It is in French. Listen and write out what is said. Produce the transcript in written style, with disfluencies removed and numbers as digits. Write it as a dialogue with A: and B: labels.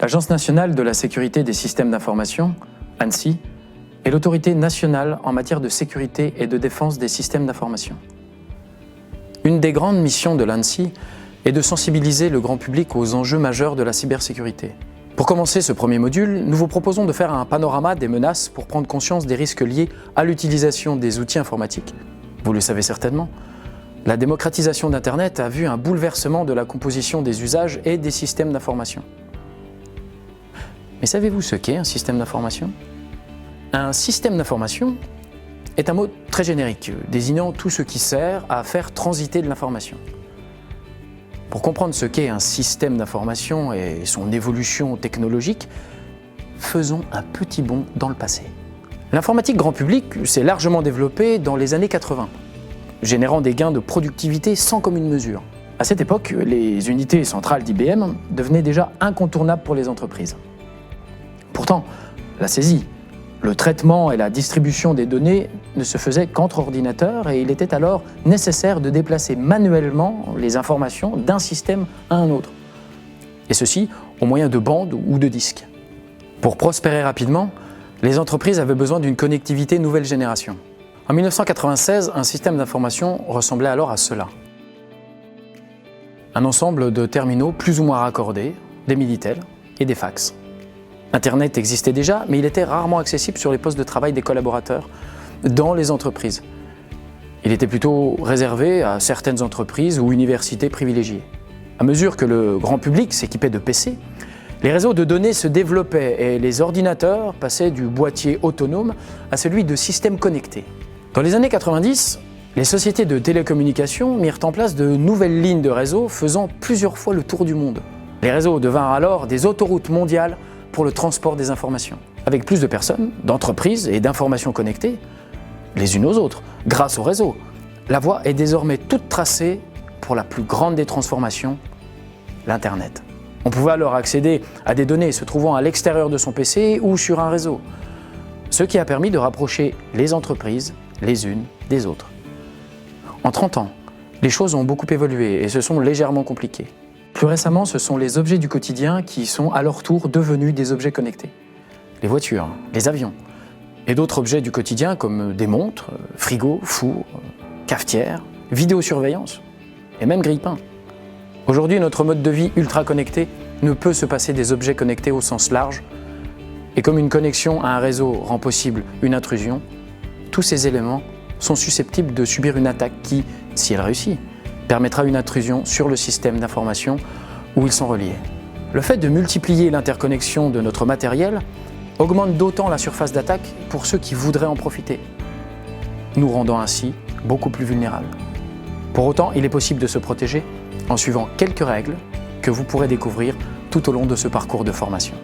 A: L'Agence nationale de la sécurité des systèmes d'information, ANSSI, est l'autorité nationale en matière de sécurité et de défense des systèmes d'information. Une des grandes missions de l'ANSSI est de sensibiliser le grand public aux enjeux majeurs de la cybersécurité. Pour commencer ce premier module, nous vous proposons de faire un panorama des menaces pour prendre conscience des risques liés à l'utilisation des outils informatiques. Vous le savez certainement, la démocratisation d'Internet a vu un bouleversement de la composition des usages et des systèmes d'information. Mais savez-vous ce qu'est un système d'information ? Un système d'information est un mot très générique, désignant tout ce qui sert à faire transiter de l'information. Pour comprendre ce qu'est un système d'information et son évolution technologique, faisons un petit bond dans le passé. L'informatique grand public s'est largement développée dans les années 80, générant des gains de productivité sans commune mesure. À cette époque, les unités centrales d'IBM devenaient déjà incontournables pour les entreprises. Pourtant, la saisie, le traitement et la distribution des données ne se faisaient qu'entre ordinateurs et il était alors nécessaire de déplacer manuellement les informations d'un système à un autre. Et ceci au moyen de bandes ou de disques. Pour prospérer rapidement, les entreprises avaient besoin d'une connectivité nouvelle génération. En 1996, un système d'information ressemblait alors à cela. Un ensemble de terminaux plus ou moins raccordés, des Minitel et des fax. Internet existait déjà, mais il était rarement accessible sur les postes de travail des collaborateurs dans les entreprises. Il était plutôt réservé à certaines entreprises ou universités privilégiées. À mesure que le grand public s'équipait de PC, les réseaux de données se développaient et les ordinateurs passaient du boîtier autonome à celui de systèmes connectés. Dans les années 90, les sociétés de télécommunications mirent en place de nouvelles lignes de réseau faisant plusieurs fois le tour du monde. Les réseaux devinrent alors des autoroutes mondiales pour le transport des informations. Avec plus de personnes, d'entreprises et d'informations connectées, les unes aux autres, grâce au réseau, la voie est désormais toute tracée pour la plus grande des transformations, l'Internet. On pouvait alors accéder à des données se trouvant à l'extérieur de son PC ou sur un réseau, ce qui a permis de rapprocher les entreprises les unes des autres. En 30 ans, les choses ont beaucoup évolué et se sont légèrement compliquées. Plus récemment, ce sont les objets du quotidien qui sont à leur tour devenus des objets connectés. Les voitures, les avions et d'autres objets du quotidien comme des montres, frigos, fours, cafetières, vidéosurveillance et même grille-pain. Aujourd'hui, notre mode de vie ultra connecté ne peut se passer des objets connectés au sens large et comme une connexion à un réseau rend possible une intrusion, tous ces éléments sont susceptibles de subir une attaque qui, si elle réussit, permettra une intrusion sur le système d'information où ils sont reliés. Le fait de multiplier l'interconnexion de notre matériel augmente d'autant la surface d'attaque pour ceux qui voudraient en profiter, nous rendant ainsi beaucoup plus vulnérables. Pour autant, il est possible de se protéger en suivant quelques règles que vous pourrez découvrir tout au long de ce parcours de formation.